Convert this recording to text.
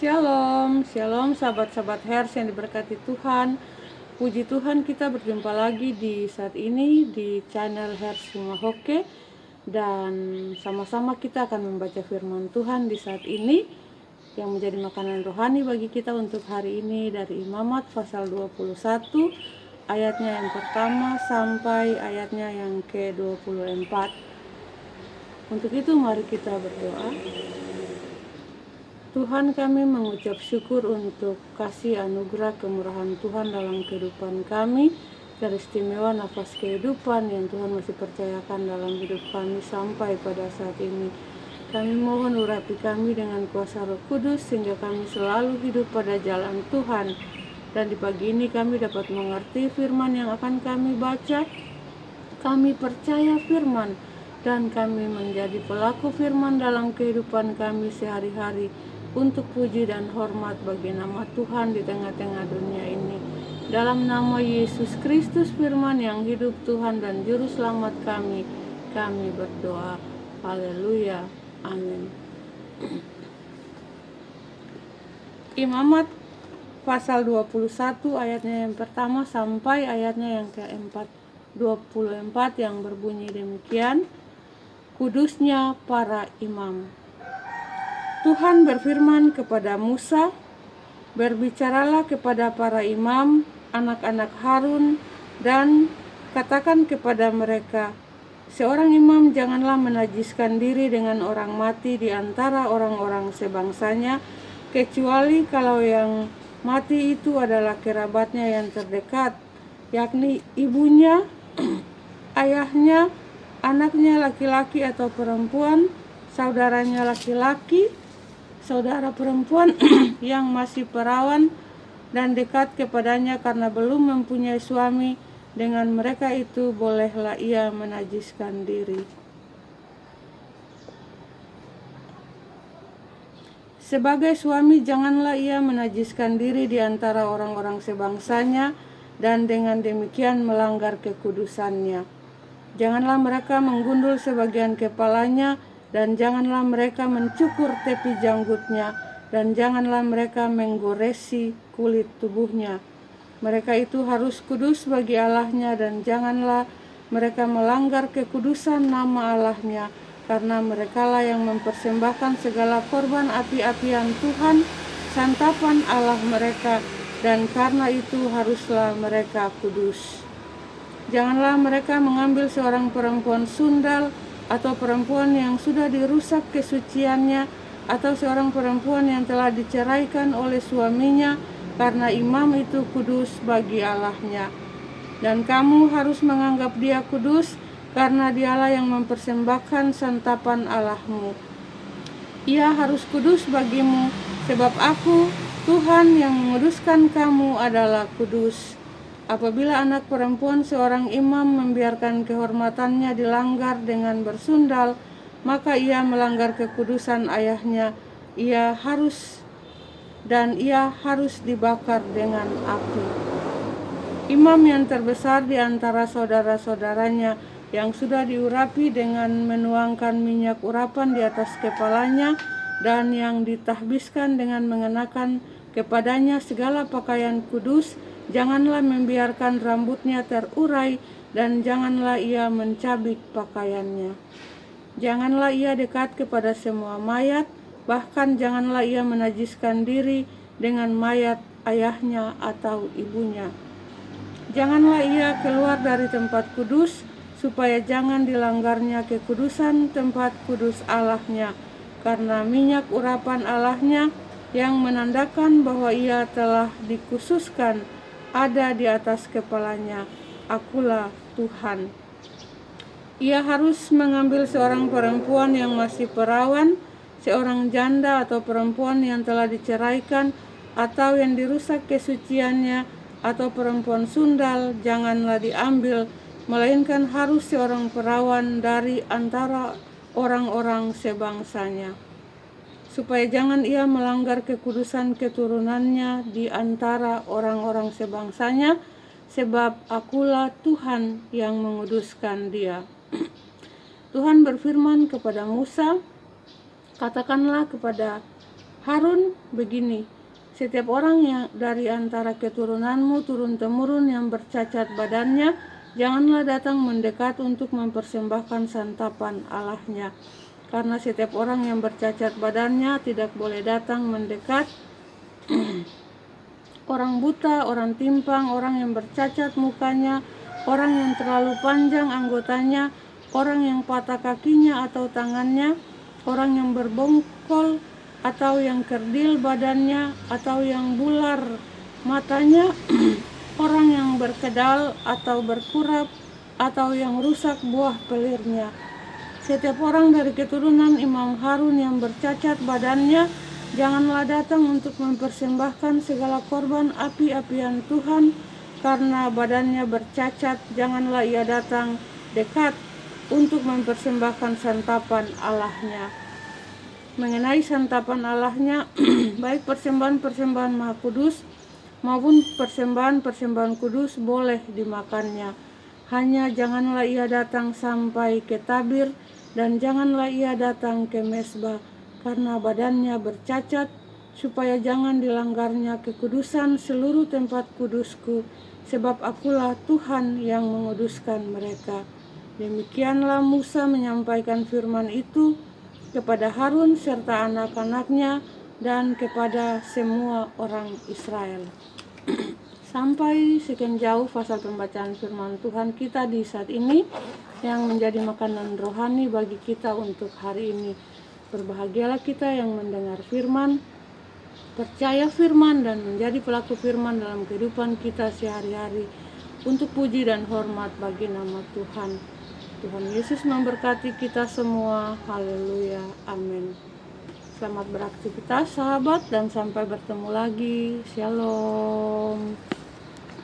Shalom, shalom sahabat-sahabat Hers yang diberkati Tuhan. Puji Tuhan, kita berjumpa lagi di saat ini di channel Hers Hoke, dan sama-sama kita akan membaca firman Tuhan di saat ini yang menjadi makanan rohani bagi kita untuk hari ini dari Imamat pasal 21 ayatnya yang pertama sampai ayatnya yang ke-24. Untuk itu mari kita berdoa. Tuhan, kami mengucap syukur untuk kasih anugerah kemurahan Tuhan dalam kehidupan kami, dan istimewa nafas kehidupan yang Tuhan masih percayakan dalam hidup kami sampai pada saat ini. Kami mohon urapi kami dengan kuasa Roh Kudus sehingga kami selalu hidup pada jalan Tuhan. Dan di pagi ini kami dapat mengerti firman yang akan kami baca. Kami percaya firman dan kami menjadi pelaku firman dalam kehidupan kami sehari-hari, untuk puji dan hormat bagi nama Tuhan di tengah-tengah dunia ini. Dalam nama Yesus Kristus firman yang hidup Tuhan dan Juru Selamat kami berdoa. Haleluya. Amin. Imamat pasal 21 ayatnya yang pertama sampai ayatnya yang ke-24 yang berbunyi demikian. Kudusnya para imam. Tuhan berfirman kepada Musa, "Berbicaralah kepada para imam, anak-anak Harun, dan katakan kepada mereka, seorang imam janganlah menajiskan diri dengan orang mati di antara orang-orang sebangsanya, kecuali kalau yang mati itu adalah kerabatnya yang terdekat, yakni ibunya, ayahnya, anaknya laki-laki atau perempuan, saudaranya laki-laki, saudara perempuan yang masih perawan dan dekat kepadanya karena belum mempunyai suami. Dengan mereka itu bolehlah ia menajiskan diri. Sebagai suami janganlah ia menajiskan diri di antara orang-orang sebangsanya, dan dengan demikian melanggar kekudusannya. Janganlah mereka menggundul sebagian kepalanya, dan janganlah mereka mencukur tepi janggutnya, dan janganlah mereka menggoresi kulit tubuhnya. Mereka itu harus kudus bagi Allahnya, dan janganlah mereka melanggar kekudusan nama Allahnya, karena merekalah yang mempersembahkan segala korban api-apian Tuhan, santapan Allah mereka, dan karena itu haruslah mereka kudus. Janganlah mereka mengambil seorang perempuan sundal, atau perempuan yang sudah dirusak kesuciannya, atau seorang perempuan yang telah diceraikan oleh suaminya, karena imam itu kudus bagi Allahnya. Dan kamu harus menganggap dia kudus, karena dialah yang mempersembahkan santapan Allahmu. Ia harus kudus bagimu, sebab aku, Tuhan yang menguduskan kamu, adalah kudus. Apabila anak perempuan seorang imam membiarkan kehormatannya dilanggar dengan bersundal, maka ia melanggar kekudusan ayahnya. Ia harus dibakar dengan api. Imam yang terbesar di antara saudara-saudaranya yang sudah diurapi dengan menuangkan minyak urapan di atas kepalanya, dan yang ditahbiskan dengan mengenakan kepadanya segala pakaian kudus, janganlah membiarkan rambutnya terurai, dan janganlah ia mencabik pakaiannya. Janganlah ia dekat kepada semua mayat, bahkan janganlah ia menajiskan diri dengan mayat ayahnya atau ibunya. Janganlah ia keluar dari tempat kudus, supaya jangan dilanggarnya kekudusan tempat kudus Allahnya, karena minyak urapan Allahnya yang menandakan bahwa ia telah dikhususkan ada di atas kepalanya. Akulah Tuhan. Ia harus mengambil seorang perempuan yang masih perawan, seorang janda atau perempuan yang telah diceraikan atau yang dirusak kesuciannya, atau perempuan sundal, janganlah diambil, melainkan harus seorang perawan dari antara orang-orang sebangsanya, supaya jangan ia melanggar kekudusan keturunannya di antara orang-orang sebangsanya, sebab akulah Tuhan yang menguduskan dia. Tuhan berfirman kepada Musa, "Katakanlah kepada Harun begini, setiap orang yang dari antara keturunanmu turun-temurun yang bercacat badannya, janganlah datang mendekat untuk mempersembahkan santapan Allahnya. Karena setiap orang yang bercacat badannya tidak boleh datang mendekat. Orang buta, orang timpang, orang yang bercacat mukanya, orang yang terlalu panjang anggotanya, orang yang patah kakinya atau tangannya, orang yang berbongkol atau yang kerdil badannya, atau yang bular matanya, orang yang berkedal atau berkurap, atau yang rusak buah pelirnya. Setiap orang dari keturunan Imam Harun yang bercacat badannya, janganlah datang untuk mempersembahkan segala korban api-apian Tuhan, karena badannya bercacat. Janganlah ia datang dekat untuk mempersembahkan santapan Allahnya. Mengenai santapan Allahnya, baik persembahan-persembahan maha kudus maupun persembahan-persembahan kudus boleh dimakannya. Hanya janganlah ia datang sampai ke tabir, dan janganlah ia datang ke mesbah, karena badannya bercacat, supaya jangan dilanggarnya kekudusan seluruh tempat kudusku, sebab akulah Tuhan yang menguduskan mereka. Demikianlah Musa menyampaikan firman itu kepada Harun serta anak-anaknya dan kepada semua orang Israel. Sampai sekian jauh pasal pembacaan firman Tuhan kita di saat ini, yang menjadi makanan rohani bagi kita untuk hari ini. Berbahagialah kita yang mendengar firman, percaya firman, dan menjadi pelaku firman dalam kehidupan kita sehari-hari, untuk puji dan hormat bagi nama Tuhan. Tuhan Yesus memberkati kita semua. Haleluya. Amin. Selamat beraktivitas sahabat, dan sampai bertemu lagi. Shalom.